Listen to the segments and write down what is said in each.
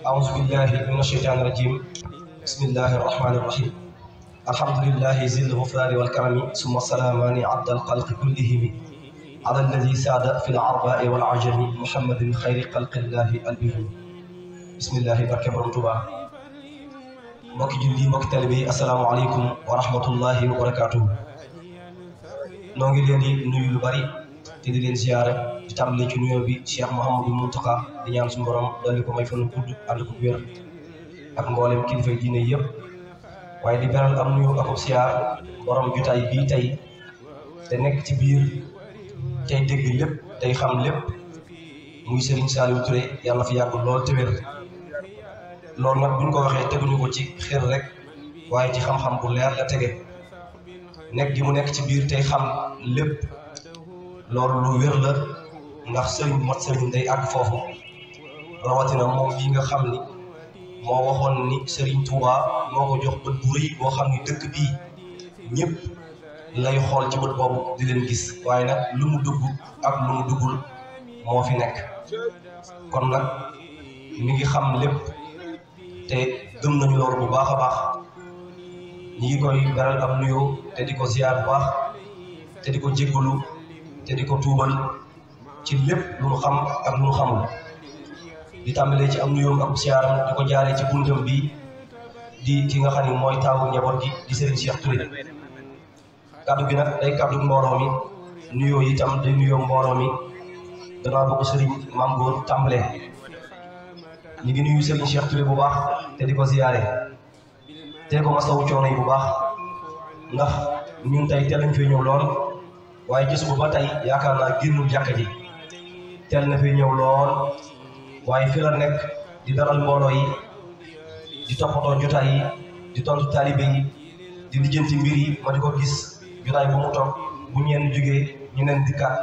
أعوذ بالله من الشيطان الرجيم بسم الله الرحمن الرحيم الحمد لله ذي الغفران والكرم ثم السلامان عبد الخلق كلهم على الذي ساد في العرباء والعجم محمد خير خلق الله البهم بسم الله بركة برمتوبة mbokki julli mbokki talibé yi asalaamaaleykum wa rahmatullahi wa barakaatuhu noo ngi leen di nuyu lu bari te di leen ziyaare di tàmbale ci nuyoo bi Cheikh Mouhamadou Mountakha di ñaan suñu borom dolli ko may fan gudd ànd ko wér ak mboolem kilifa diine yëpp waaye di beral am nuyoo ak siyaar borom jotaay bii tey te nekk ci biir tey dégg lépp tey xam lépp muy Serigne Saliou Touré yàlla fi yàgg lool te wér loolu nag buñ ko waxee teguñu ko ci xër rek waaye ci xam-xam bu leer la tege nekk gi mu nekk ci biir tey xam lépp loolu lu wér la ndax sëriñ bu mat sëriñ day àgg foofu rawatina moom yi nga xam ni moo waxoon ni sëriñ Touba moo ko jox bët bu rëy boo xam ni dëkk bii ñëpp lay xool ci bët boobu di leen gis waaye nag lu mu dugg ak lu mu duggul moo fi nekk kon nag mi ngi xam lépp te gëm nañu loolu bu baax a baax ñi ngi koy beral am nuyoo te di ko ziar bu baax te di ko jéggalu te di ko tuubal ci lépp lu mu xam ak lu mu xamul di tàmbalee ci am nuyoo ak ziaram di ko jaaree ci buntam bi di ki nga xam ne mooy taawu njaboot gi di Serigne Cheikh Touré kaddu gi nag day kaddu mbooloo mi nuyoo itam day nuyoo mbooloo mi danaa bëgg Serigne Mame Gor tàmbalee ñu ngi nuyu Serigne Cheikh Touré bu baax te di ko ziyaare te ko masawu coono yi bu baax ndax ñun tey teel nañ fi ñëw lool waaye gis bu ba tey yaakaar naa génnul jàkka ji teel na fi ñëw lool waaye fi la nekk di daral mbooloo yi di toppatoo jotaay yi di tontu taalibe yi di lijjanti mbir yi ma di ko gis jotaay bu mu toog bu ñeen jógee ñu neen dikkaat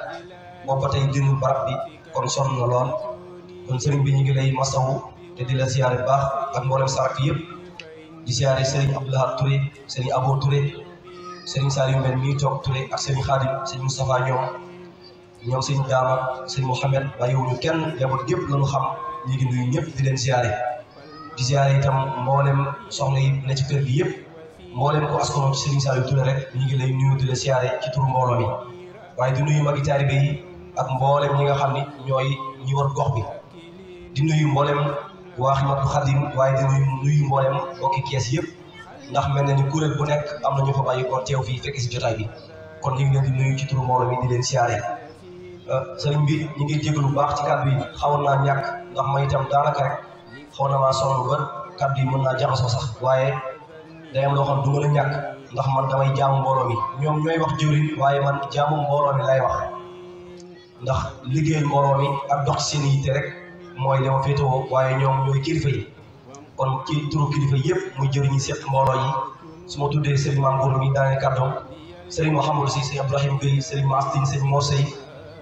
boobu ba tey génnul barab bi kon sonn na lool kon sëriñ bi ñu ngi lay masawu te di la siyaare bu baax ak mboolem sarak yëpp di siyaare sëriñ Abdoulaye Touré sëriñ Abo Touré sëriñ Saliou Mbène mii toog Touré ak sëriñ Khadim sëriñ Moustapha ñoom sëriñ Dama sëriñ Mouhamed bàyyiwuñu kenn njaboot gépp lañu xam ñu ngi nuyu ñëpp di leen siyaare di siyaare itam mboolem soxna yi ne ci kër gi yëpp mboolem ko askanoon ci sëriñ Saliou Touré rek ñu ngi lay nuyu di la siyaare ci turu mbooloo mi waaye di nuyu magi taalibe yi ak mboolem ñi nga xam ni ñooy ñi war gox bi di nuyu mboolem waa Xidmatul Xadim waaye di nuyu mboolem bokki kees yëpp ndax mel na ni kuréel bu nekk am na ñu fa bàyyi ko teew fii fekk si jotaay bi kon ñu ngi leen di nuyu ci turu mbooloo mi di leen siyaare sëriñ bi ñu ngi jégalu bu baax ci kàddu yi xawoon naa ñàkk ndax ma itam daanaka rek xaw na maa sonn ba kàddu yi mën naa jaxasoo sax waaye day am loo xam du mën a ñàkk ndax man damay jaamu mbooloo mi ñoom ñooy wax jëwriñ waaye man jaamu mbooloo mi lay wax ndax liggéeyal mbooloo mi ak dox seen yitte rek mooy li ma féetewoo waaye ñoom ñooy kilifa yi kon ci turu kilifa yëpp muy jëriñi seq mbooloo yi su ma tuddee Serigne Mame Gor mi daane kàddoom Serigne Mouhamadou Sy Serigne Ibrahima Gueye Serigne Mastine Serigne Mor Sey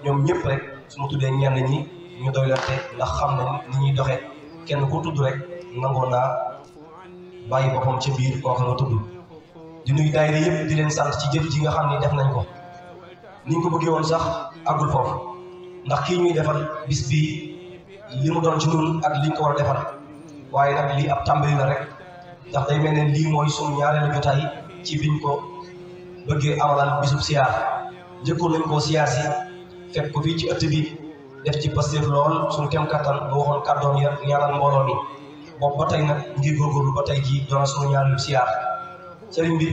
ñoom ñëpp rek su ma tuddee ñenn ñi ñu doylante ndax xam nañ ni ñuy doxee kenn ku tudd rek nangoo naa bàyyi boppam ca biir kooka nga tudd di nuyu daayira yëpp di leen sant ci jëf ji nga xam ni def nañ ko niñ ko bëggee woon sax àggul foofu ndax kii ñuy defal bis bii li mu doon ci ñun ak liñ ko war a defal waaye nag lii ab tàmbali la rek ndax day mel ne lii mooy sunu ñaareelu jotaay ci biñ ko bëggee amalal bisub siyaar njëkkoon nañ koo siyaar si fekk ko fii ci ëtt bi def ci Pastef lool suñu kem kattan ba waxoon kàddoom ya ñaanal mbooloo mi boobu ba tey nag ngir góorgóorlu ba tey jii doona sunu ñaareelu siyaar sëriñ bi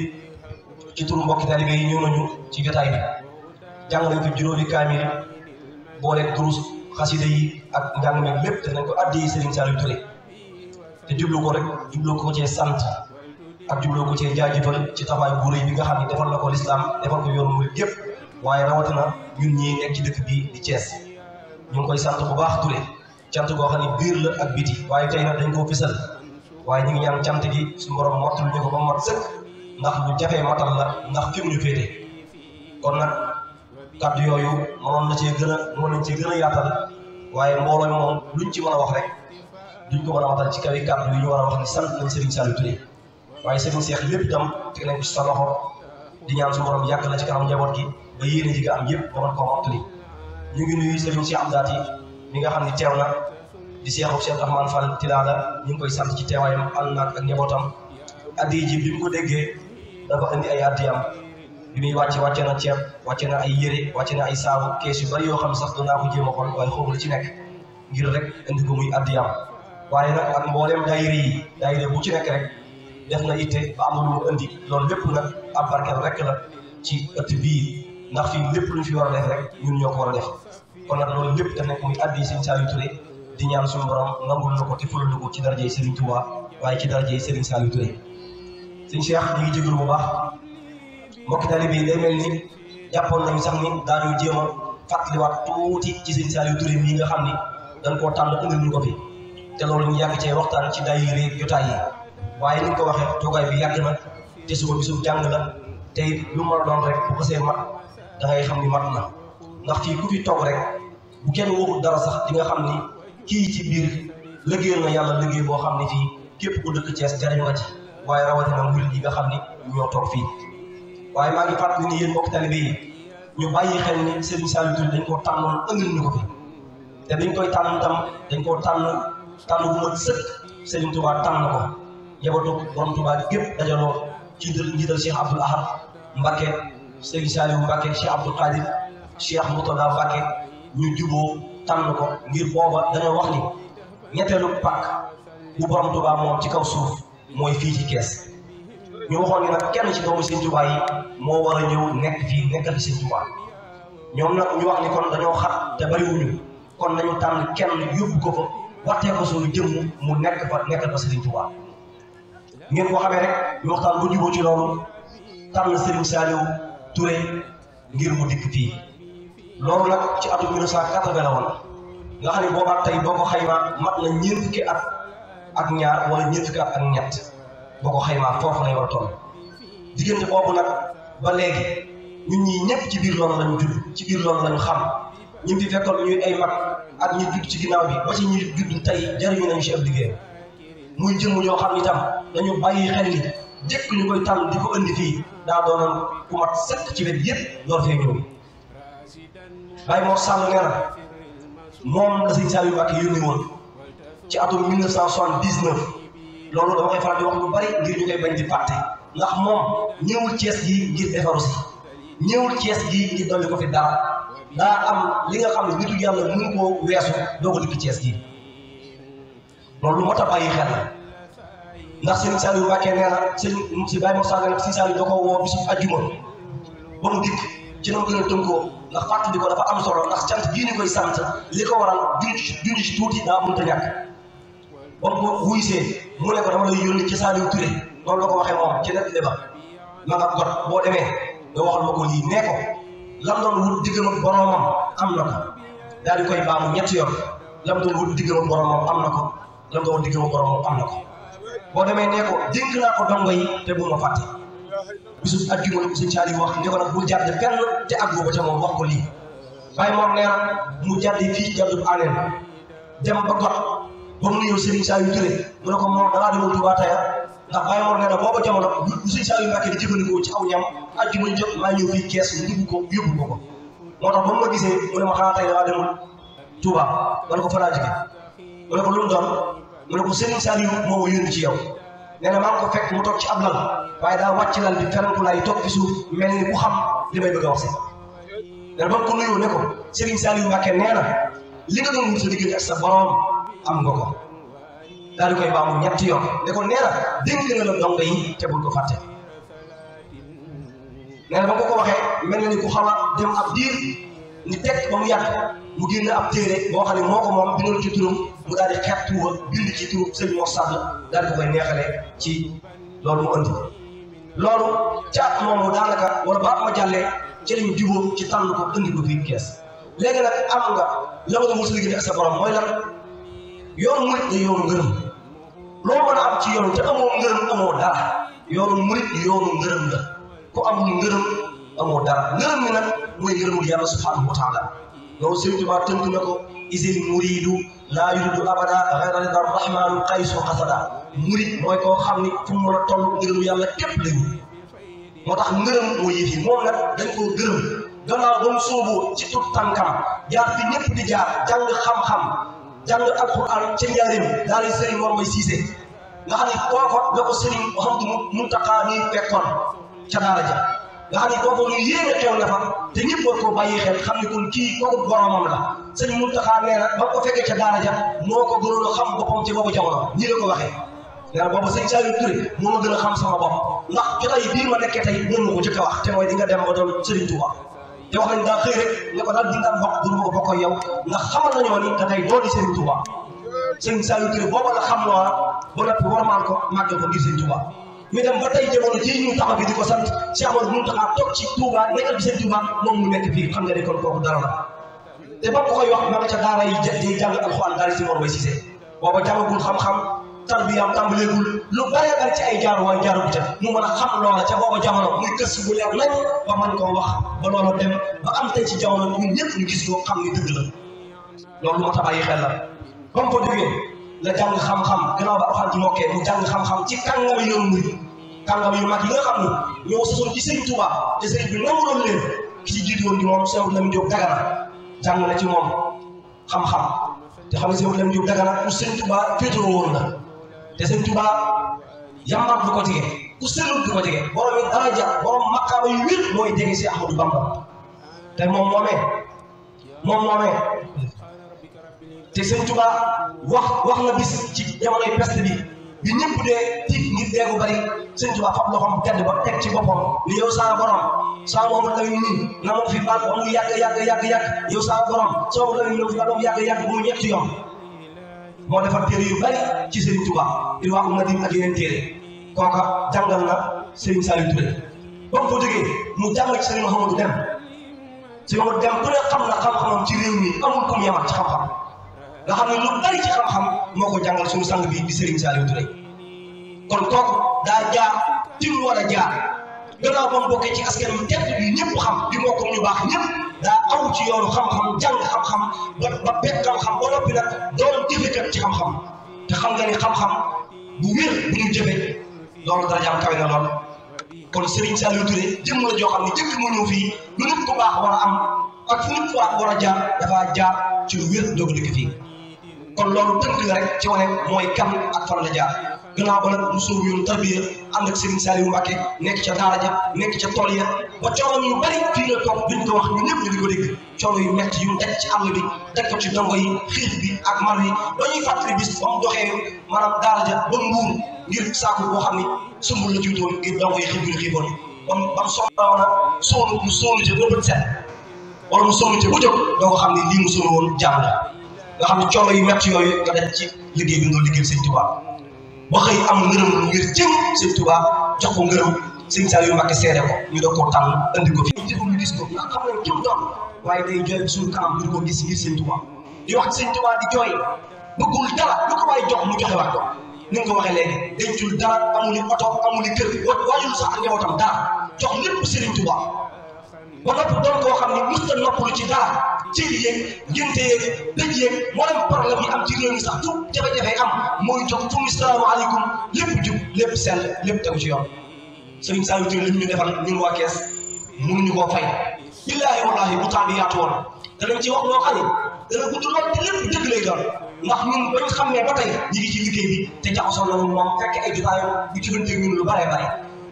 ci turu mbokki taalibe yi ñëw nañu ci jotaay bi jàng nañ fi juróomi kaamil booleeg durus xasida yi ak njàng meeg lépp def nañ ko addi Serigne Saliou Touré te jublu ko rek jublu ko cee sant ak jublu ko cee jaajëfal ci taxawaay bu rëy bi nga xam ne defal na ko lislaam defal ko yoonu murid yëpp waaye rawatina ñun ñii nekk ci dëkk bi di Thiès ñu ngi koy sant bu baax Touré cant goo xam ne biir la ak biti waaye tey nag dañ koo fisal waaye ñu ngi ñaan cant gi suñu borom mottal ñu ko ba mat sëkk ndax lu jafee matal la ndax fi mu ñu féete kon nag kàddu yooyu mënoon na cee gën a mën nañ cee gën a yaatal waaye mbooloo mi moom luñ ci mën a wax rek duñ ko mën a matal ci kaw yi kàddu yi ñu war a wax ni sant nañ Serigne Saliou Touré waaye Serigne Cheikh lépp itam teg nañ ko ci sa loxo di ñaan suñu borom yàgg la ci kanam njaboot gi ba yéene ji nga am yëpp ba mën koo mottali ñu ngi nuyu Serigne Cheikh Amdaati mi nga xam ne teew na di Seexu Cheikh Rahman Fall Tilala ñu ngi koy sant ci teewaayam ànd naag ak njabootam addi ji bi mu ko déggee dafa indi ay addiyam bi muy wàcce na ceeb wàcce na ay yére wàcce na ay saabu kees yu bari yoo xam ne sax doon naa ko jéem a xool waaye xawma la ci nekk ngir rek indi ko muy addiyam waaye nag ak mboolem daayira bu ci nekk rek def na itte ba am lu mu indi loolu lépp nag ab barkeel rek la ci ëtt bii ndax fii lépp lu ñu fi war a def rek ñun ñoo ko war a def kon nag loolu lépp def nañ ko muy addi Serigne Saliou Touré di ñaan suñu borom nangul na ko te fulal na ko ci darajey Serigne Touba waaye ci darajey Serigne Saliou Touré Serigne Cheikh ñu ngi jégalu bu baax mbokki taalibe yi day mel ni jàppoon nañu sax ni daañu jéem a fàttaliwaat tuuti ci Serigne Saliou Touré mii nga xam ni dañ koo tànn indil ñu ko fi te loolu ñu yàgg cee waxtaan ci daayira jotaay yi waaye ni ñu ko waxee toogaay bi yàgg na te suba bisub jàng la te lu mën a doon rek bu xasee mat da ngay xam ni mat na ndax fii ku fi toog rek bu kenn waxul dara sax di nga xam ni kii ci biir liggéeyal na yàlla liggéey boo xam ne fii képp ku dëkk Thiès jariñu nga ci waaye rawatina murid yi nga xam ni ñoo toog fii waaye maa ngi fàttali ni yéen mbokk talibé yi ñu bàyyi xel ni Serigne Saliou Touré dañ koo tànnoon ëndil ñu ko fi te biñ koy tànn tam dañ koo tànn bu mat sëkk Serigne Touba tànn ko njabootu borom Touba gépp dajaloo ci njiital Cheikh Abdoul Ahad Mbacké Serigne Saliou Mbacké Cheikh Abdoul Khadir Cheikh Moutada Mbacké ñu juboo tànn ko ngir booba dañoo wax ni ñetteelu pàkk bu borom Touba moom ci kaw suuf mooy fii ci Kees ñu waxoon ni nag kenn ci doomu Serigne Touba yi moo war a ñëw nekk fii nekkal fi Serigne Touba ñoom nag ñu wax ni kon dañoo xat te bariwuñu kon nañu tànn kenn yóbbu ko fa waxtee ko suñu jëmm mu nekkal fa Serigne Touba ngeen ko xamee rek ñu waxtaan bu juboo ci loolu tànn Serigne Saliou Touré ngir mu dikk fii loolu nag ci atum 1980 la woon nga xam ne boobaat tey boo ko xaymaa mat na ñeent fukki at ak ñaar wala ñeent fukki at ak ñett boo ko xaymaa foofu lay war a toll diggante boobu nag ba léegi ñun ñii ñëpp ci biir loolu lañu judd ci biir loolu lañu xam ñu fi fekkoon ñuy ay mag ak ñi judd ci ginnaaw bi ba ci ñi judd tey jariñu nañu ci ab liggéey muy jëmm ñoo xam ni tam dañu bàyyi xel ni jëkk ñu koy tànn di ko indi fii daa doonoon ku mat sëkk ci wet yëpp door fee ñëw Baye Mor Sall nee na moom la Serigne Saliou Mbacké yónni woon ci atum 1979 loolu dama koy faral di wax lu bari ngir ñu koy bañ di fàtte ndax moom ñëwul Thiès gi ngir defaru si ñëwul Thiès gi ngir dolli ko fi dara daa am li nga xam ne nitu yàlla mënu koo weesu doo ko dikk Thiès gi loolu lu mot a bàyyi xel la ndax Serigne Saliou Mbacké nee na si Baye Mor Sall nee na Serigne Saliou da ko woo bisu àjjuma ba mu dikk ci na mu gën a tënkoo ndax fàttali ko dafa am solo ndax cant bii ñu koy sant li ko waral junj ci tuuti daa mënut a ñàkk ba mu ko wuysee mu ne ko dama lay yónni ci Saliou Touré noonu la ko waxee moom ci net ba ma nga got boo demee nga waxal ma ko lii nee ko lam doon wut diggam ak boromam am na ko daal di koy baamu ñetti yoon lam doon wut diggam ak boromam am na ko lam doon wut diggam ak boromam am na ko boo demee nee ko dénk naa ko dongo yi te bu ma fàtte bisu àjjuma Serigne Saliou wax ne ko nag bul jàdd fenn te àggu ba ca moom wax ko lii Baye Mor nee na mu jàddi fii jàddub aneen dem ba got ba mu nuyoo Serigne Saliou Touré mu ne ko moom dangaa demoon Touba taya ndax Baye Mor nee na booba jamono bu Serigne Saliou Mbacké di jëfandikoo ci aw ñam àjjuma ñu jot maa ñëw fii Kees mu ko yóbbu ko moo tax ba mu ma gisee mu ne ma xanaa tey dangaa demoon Touba ma ne ko fa laa jóge mu ne ko lu mu doon mu ne ko Serigne Saliou moo ma yónni ci yow nee na maa ngi ko fekk mu toog ci ab lal waaye daa wàcc lal bi feranku laay toog ci suuf mel ni ku xam li may bëgg a wax si nee na ba ko nuyoo ne ko Serigne Saliou Mbacké nee na li nga doon wut sa diggante ak sa borom am nga ko daal di koy baamu ñetti yoon ne ko nee na dénk nga la dongo yi te bul ko fàtte nee na ba ko waxee mel na ni ku xam a dem ab diir ni teg ba mu yàgg mu génn ab téere boo xam ne moo ko moom bindoon ci turam mu daal di xeet tuuba bind ci turu Serigne Mor Sall daal di ko koy neexalee ci loolu mu andi loolu ca moomu daanaka wala ba ma jàllee ci lañ jubóo ci tànn ko indi ko fii Kees léegi nag am nga la nga mos a liggéey ak sa borom mooy lan yoonu murit la yoonu ngërëm loo mën a am ci yoonu te amoo ngërëm amoo dara yoonu murit yoonu ngërëm la ku amul ngërëm amoo dara ngërëm mi nag mooy ngërëmul yàlla subhanahu wa taala loolu Serigne Touba tënk na ko isil muridu laa yuridu abada xayra rida rahmanu xaysu xasada murid mooy koo xam ni fu mu mën a toll ngërëmu yàlla képp lay wut moo tax ngërëm mooy yëf yi moom nag dañ koo gërëm gannaaw ba mu sóoboo ci tut tànkam jaar fi ñëpp di jaar jàng xam-xam jàng alquran ca njaareem daal Serigne Mor Mbaye Cissé nga xam ne foofa la ko Serigne Mouhamadou Mountakha nii fekkoon ca daara ja nga xam ne foofa lu yéeme xew na fa te ñëpp war koo bàyyi xel xam ne kon kii kooku boromam la Serigne Mountakha nee na ba ko fekkee ca daara ja moo ko gënoon a xam boppam ci boobu jamono ñii la ko waxee nee na boobu Serigne Saliou Touré moo ma gën a xam sama bopp ndax jotaay bii ma nekkee tey moom ma ko jëkk a wax te mooy di nga dem ba doon Serigne Touba te wax nañ daa xëy rek ne ko daal di nga bokk du ma ko bokk ak yow ndax xamal nañoo ni da tey doo di Serigne Touba Serigne Saliou Touré booba la xam loola ba noppi warmaal ko màggal ko ngir Serigne Touba ñu dem ba tey jamono jii ñu taxaw bi di ko sant Cheikh Amadou Mountakha toog ci Touba nekkal bi Serigne Touba moom mu nekk fii xam nga ne kon kooku dara la te ba ko koy wax ma nga ca daara yi di jàng alxuraan daara Serigne Mor Mbaye Cissé booba jàngagul xam-xam tarbiyaam tàmbaleegul lu bëree bëri ci ay jaaruwaay jaaru ca mu mën a xam loola ca booba jamono muy gëstu bu leer nañ ba mën koo wax ba loola dem ba am tey ci jamono ñun ñëpp ñu gis ko xam ni dëgg la loolu moo tax bàyyi xel la ba mu fa jógee la jàng xam-xam gannaaw ba alxuraan ji mokkee mu jàng xam-xam ci kàngam yi yoon muy kàngam yu mag yi nga xam ni ñoo sosoon ci Serigne Touba te Serigne bi nanguloon leen ki ci jiitu woon di moom Cheikh Lamine Diop Dagana jàng na ci moom xam-xam te xam ne Cheikh Lamine Diop Dagana ku Serigne Touba féetoo woon la te Serigne Touba yambaat du ko jege ku sellul du ko jege borom yi daraja borom makkaama yu wér mooy jege si Ahmadou Bamba te moom moomee te Serigne Touba wax na bis ci jamonoy peste bi ñëpp dee tiit ngir deegu bari Serigne Touba fab loxoom tedd ba teg ci boppam ni yow saa borom saa moom la nii na ma fi baal ba mu yàgg yow saa borom saa moom la nii na ma fi baal ba mu yàgg mu ñetti yoon moo defar téere yu bari ci Serigne Touba il waa um na dim ak yeneen téere kooka jàngal na Serigne Saliou Touré ba mu fa jógee mu jàngal ci Serigne Mouhamadou Dem Serigne Mouhamadou Dem ku ne xam na xam-xamam ci réew mi amul kum yamat ci xam-xam nga xam ne lu bari ci xam-xam moo ko jàngal suñu sang bi di Serigne Saliou Touré kon kooku daa jaar ci mu war a jaar gannaaw ba mu bokkee ci askan wi tedd bi ñëpp xam di moo ko ñu baax ñëpp daa aw ci yoonu xam-xam jàng xam-xam ba bekk xam-xam ba noppi nag doon jëfekat ci xam-xam te xam nga ni xam-xam bu wér bu ñu jëfe loolu dara jaam kawe na lool kon Serigne Saliou Touré jëmm la joo xam ne jëkk mu ñëw fii lu nit ku baax war a am ak fu nit ku baax war a jaar dafa jaar ci lu wér doog dëkk fii kon loolu tënk la rek ci wane mooy kan ak fan la jaar gannaaw ba nag mu sóobu yoonu tarbiya ànd ak Serigne Saliou Mbacké nekk ca daara ja nekk ca tool ya ba coono yu bari fii la toog duñ ko wax ñu ñëpp ñu di ko dégg coono yu metti yu daj ci àll bi teg ko ci dongo yi xiif bi ak mar yi dañuy fàttali bis ba mu doxee maanaam daara ja ba mbuur ngir saaku boo xam ni sumbul la jiwtoon ngir dongo yi xiif bi ñu xiifoon bam soxla woon a sóonu mu sóonu ca ba bët set wala mu sóonu ca bu jóg doo ko xam ne lii mu sóonu woon jàmm la nga xam ne coono yu metti yooyu nga daj ci liggéey bi nga liggéey Sëñ Touba ba xëy am ngërëm lu ngir jëm Sëñ Touba jox ko ngërëm Sëñ Saliou Mbacké seede ko ñu doog koo tànn andi ko fi ñu gis ko ndax xam nañ kim doon waaye day jooy suñu kanam duñ ko gis ngir Sëñ Touba di wax Sëñ Touba di jooy bëggul dara lu ko waay jox mu joxe waat ko ni nga ko waxee léegi dencul dara amul oto amul kër waajul sax ak njabootam dara jox lépp Sëriñ Touba ba noppi doon koo xam ne mës na noppalu ci dara cëri yeeg ngénte yeeg dëj yeeg moo dem problème yi am ci réew mi sax fu jafe-jafe am mooy jox fu mu salaamaaleykum lépp jub lépp sell lépp tegu ci yoon Serigne Saliou Touré lim ñu defal ñun waa Kees mënuñu koo fay billaahi wallaahi bu temps bi yaatu woon danañ ci wax loo xam ne dana gudd lool te lépp dëgg lay doon ndax ñun bañ xam ne ba tey ñi ngi ci liggéey bi te jaxasoo nañu moom fekk ay jotaayam bu jëfanteeg ñun lu bare bare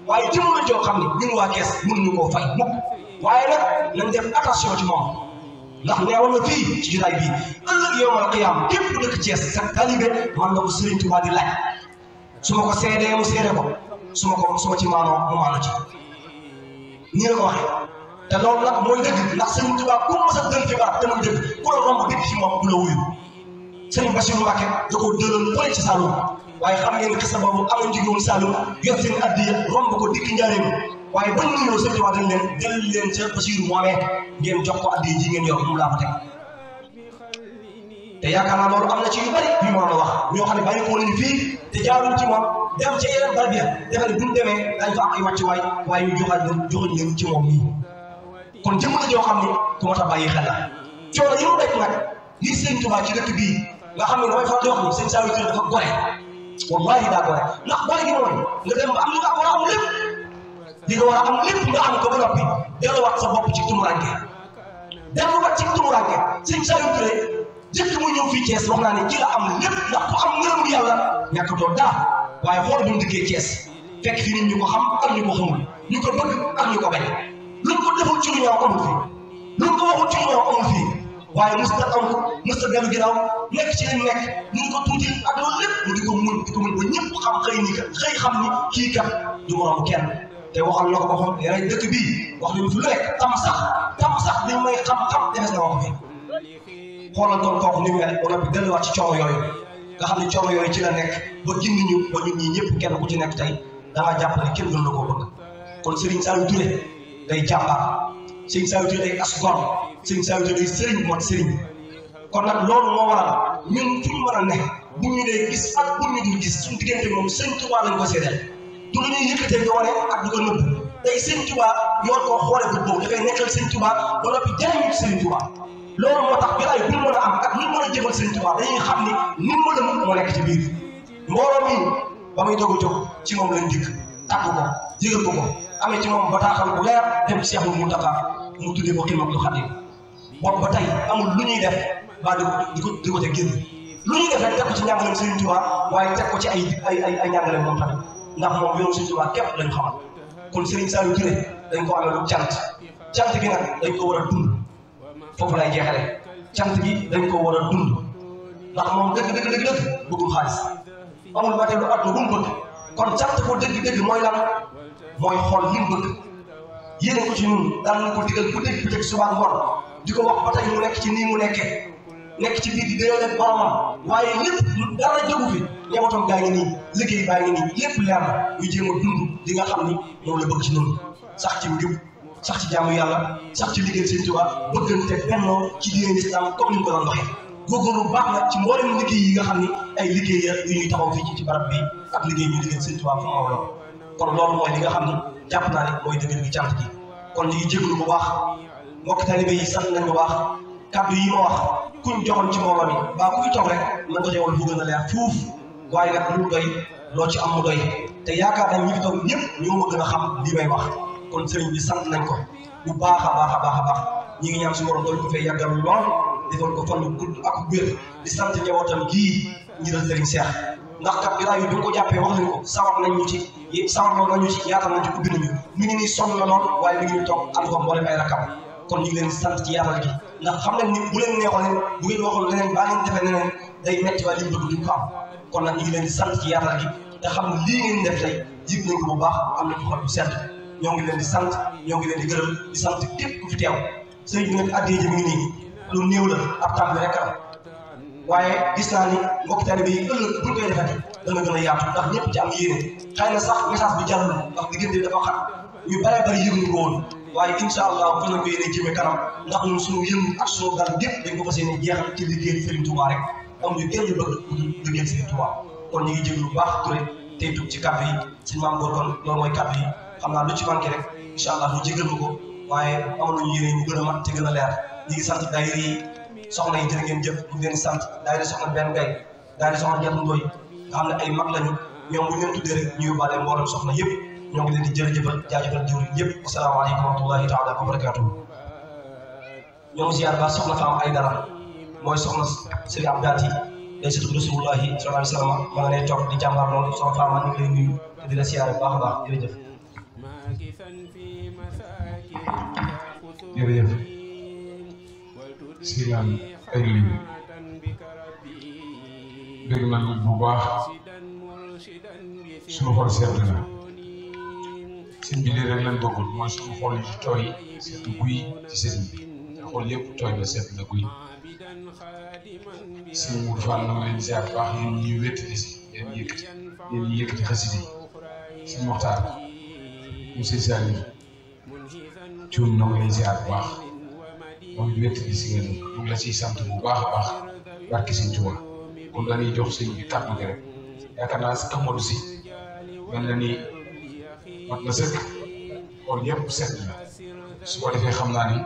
waaye jëmm la joo xam ne ñun waa Kees mënuñu koo fay mukk waaye nag nañ def attention ci moom ndax neewoon na fii ci jotaay bii ëllëg yawmal qiyaam képp ku dëkk Thiès sa talibé man na ko Serigne Touba di laaj su ma ko seedee mu seede ko su ma ci maanoo mu maano ci nii la ko waxee te loolu nag mooy dëgg ndax Serigne Touba ku mos a dël fi barab te muy dëgg ku la romb dëkk ci moom du la wuyu Serigne Bassirou Mbacké da koo dëloon fële ci Saloum waaye xam ngeen xisa boobu amoon jigéen Saloum yor seen addiya romb ko dikk njaareem waaye bañ ñu ñëw Sëñ Touba dañ leen dellu leen ca Bassirou moomee ngeen jox ko addiya ji ngeen yor moom laa ko teg te yaakaar naa loolu am na ci yu bari yu ma la wax ñoo xam ne bàyyi ko nañu fii te jaaruñ ci moom dem ca yeneen barab ya defe ne buñ demee dañ fa am ay wàccuwaay waaye ñu joxañ leen ci moom nii kon jëmm la joo xam ne ku mat a bàyyi xel la coono yi mu daj nag lii Sëñ Touba ci dëkk bii nga xam ne damay faral di wax ni Sëñ Saliou Touré dafa gore wallahi daa gore ndax gore gi mooy nga dem ba am li nga war a am lépp li nga war a am lépp nga am ko ba noppi delluwaat sa bopp ci tumuranke delluwaat ci tumuranke Sëñ Saliou Touré jëkk mu ñëw fii Thiès wax naa ne ci la am lépp ndax ku am ngërëmu yàlla ñàkkatoo dara waaye xool bi mu dikkee Thiès fekk fi nit ñu ko xam ak ñu ko xamul ñu ko bëgg ak ñu ko bañ luñ ko deful ci lu ñaaw amul fii luñ ko waxul ci lu ñaaw amul fii waaye musta am musta dellu ginnaaw nekk ci li nekk ñu ko tuuti ak loolu lépp mu di ko muñ ba ñëpp xam xëy xam ni kii kat du moroom kenn te waxal na ko boppam yeneen dëkk bii wax nañu fi lu nekk tam sax li may xam-xam defes na wax fi xoolal kon kooku ni mu mel ba noppi delluwaat ci coono yooyu nga xam ne coono yooyu ci la nekk ba gindi ñu ba ñun ñii ñëpp kenn ku ci nekk tey da nga jàpp ne kenn gën la koo bëgg kon Serigne Saliou Touré day jàmbaar Serigne Saliou Touré day as gor Serigne Saliou Touré day Serigne mot Serigne kon nag loolu moo waral ñun fu ñu mën a ne bu ñu dee gis ak bu ñu dul gis suñu diggante moom Serigne Touba lañ ko seedeel du lu ñuy yëkkatee di wane ak du ko nëbb tey Serigne Touba yoon koo xoolee bu boobu dafay nekkal Serigne Touba ba noppi jëriñu Serigne Touba loolu moo tax jotaay bu ñu mën a am ak lu mën a jëmal Serigne Touba dañuy xam ni ndimbalam moo nekk ci biir mbooloo mi ba muy doog a jóg ci moom lañ dikk tàgg ko jégal ko amee ci moom bataaxal bu leer dem ci Cheikh Mountakha mu tuddee ko Xidmatul Xaadim boobu ba tey amul lu ñuy def ba di ko te génn lu ñuy def rek teg ko ci njàngaleem Serigne Touba waaye teg ko ci ay njàngaleem moom tamit ndax moom yoonu Serigne Touba képp lañu xamal kon Serigne Saliou Touré dañ ko amee lu cant gi nag dañ ko war a dund foofu lay jeexale cant gi dañ ko war a dund ndax moom dëgg bëggul xaalis amul ba tey lu at lu mu bëgg kon cant ko dëgg mooy lan mooy xool li mu bëgg yéene ko ci ñun daan nañ ko digal bu dégg bëccëg suba ngoon di ko wax ba tey mu nekk ci nii mu nekkee nekk ci biir di déyoo boromam waaye lépp dara jógu fi njabootam gaa ngi nii liggéey baa ngi nii lépp leer na ñu jéem a dund li nga xam ni moom la bëgg ci noonu sax ci njub sax ci jaamu yàlla sax ci liggéey Sëriñ Tuubaa bëggante bennoo ci diine islam comme ni ñu ko doon waxee góorgóorlu baax na ci mboolem liggéey yi nga xam ni ay liggéey ya yu ñuy taxaw fii ci barab bi ak liggéey ñu liggéey Sëriñ Tuubaa fu mu aw kon loolu mooy li nga xam ni jàpp naa ne mooy dëgg gi cant gi kon ñu ngi jégalu bu baax mbokk talibé yi sant nañ bu baax kàddu yi ma wax kuñ joxoon ci mbooloo mi baa ku fi toog rek mën nga teewal bu gën a leer fuuf waaye nag lu doy loo ci am mu doy te yaakaar nañ ñi fi toog ñëpp ñoo ma gën a xam li may wax kon sëriñ bi sant nañ ko bu baax a baax ñi ngi ñaan suñu borom doon ko fay yàggal lool defal ko fan gudd ak wér di sant njabootam gii ñi dal sëriñ Cheikh ndax kat bi bi ko jàppee wax nañ ko sawar nañu ci yaatal nañ ci ubbi nañu mi ngi nii sonn na lool waaye mi ngi nii toog ànd ko mboolem ay rakam kon ñu ngi leen sant ci yaatal gi ndax xam nañ ni bu leen neexoon leen bu ngeen waxoon leneen baa ngeen defee neneen day metti waaye li mu bëgg duñ ko am kon nag ñu ngi leen di sant ci yaatal gi te xam ne lii ngeen def tey yëg nañ ko bu baax am na ci xol bu sedd ñoo ngi leen di sant ñoo ngi leen di gërëm di sant képp ku fi teew sëriñ bi nag addee ji mi ngi nii lu néew la ab tàmbali rek la waaye gis naa ni mbokk taalibe yi ëllëg buñ koy defati dana gën a yaatu ndax ñëpp ci am yéene xëy na sax message bi jàllul ndax diggante dafa xat ñu bari yëguñu ko woon waaye incha allah fa nañ ko yéene jëme kanam ndax ñun suñu yëngu ak suñu dal gépp dañ ko fas yéene jeexal ci liggéey Serigne Touba rek amuñu kenn ñu bëgg liggéey Serigne Touba kon ñu ngi jéglu bu baax Touré tey tub ci kàddu yi suñu maam góor kon loolu mooy kàddu yi xam naa lu ci manqué rek incha allah ñu jégal ko waaye amoon nañu yéene ñu gën a mat te gën a leer ñu ngi sant daayira yi soxna yi jërë ngeen jëf ñu ngi leen di sant daayira soxna benn gay daayira soxna Ndiaye Ndoye nga xam ne ay mag lañu ñoom bu ñu leen tuddee rek ñu yóbbaale mboolem soxna yëpp ñoo ngi leen di jërëjëfal jaajëfal jëwriñ yëpp asalaamaaleykum wa rahmatullahi taala wa barakaatuhu ñoo ngi ziar ba soxna Fama Aydara mooy soxna Sëriñ Abdaati day sëtu Rasulullahi sallallahu alayhi wa sallam ma nga ne toog di jàmbaar loolu soxna Fama ñu ngi lay nuyu te di la ziar bu baax a baax jërëjëf jërëjëf Siraan ay liggéey dégg nañu bu baax suñu xol sedd na sëñ bi lii rek lañ bëggul mooy suñu xol yi tooy sedd guy ci sëñ bi te xol yëpp tooy na sedd na guy sëñ Mourou Fall na leen ziar baax yéen ñuy wéttali si yéen ñi yëkkati xasida yi sëñ Moxtaar monsieur Saliou Thioune na leen ziar baax moom wéttali si ngeen ñu ngi la ciy sant bu baax a baax barki sëñ Tuubaa kon dañuy jox sëñ bi kàddu gi rek yaakaar naa si Amadou si mel na ni mat na sëkk xool yëpp set na su ko defee xam naa ni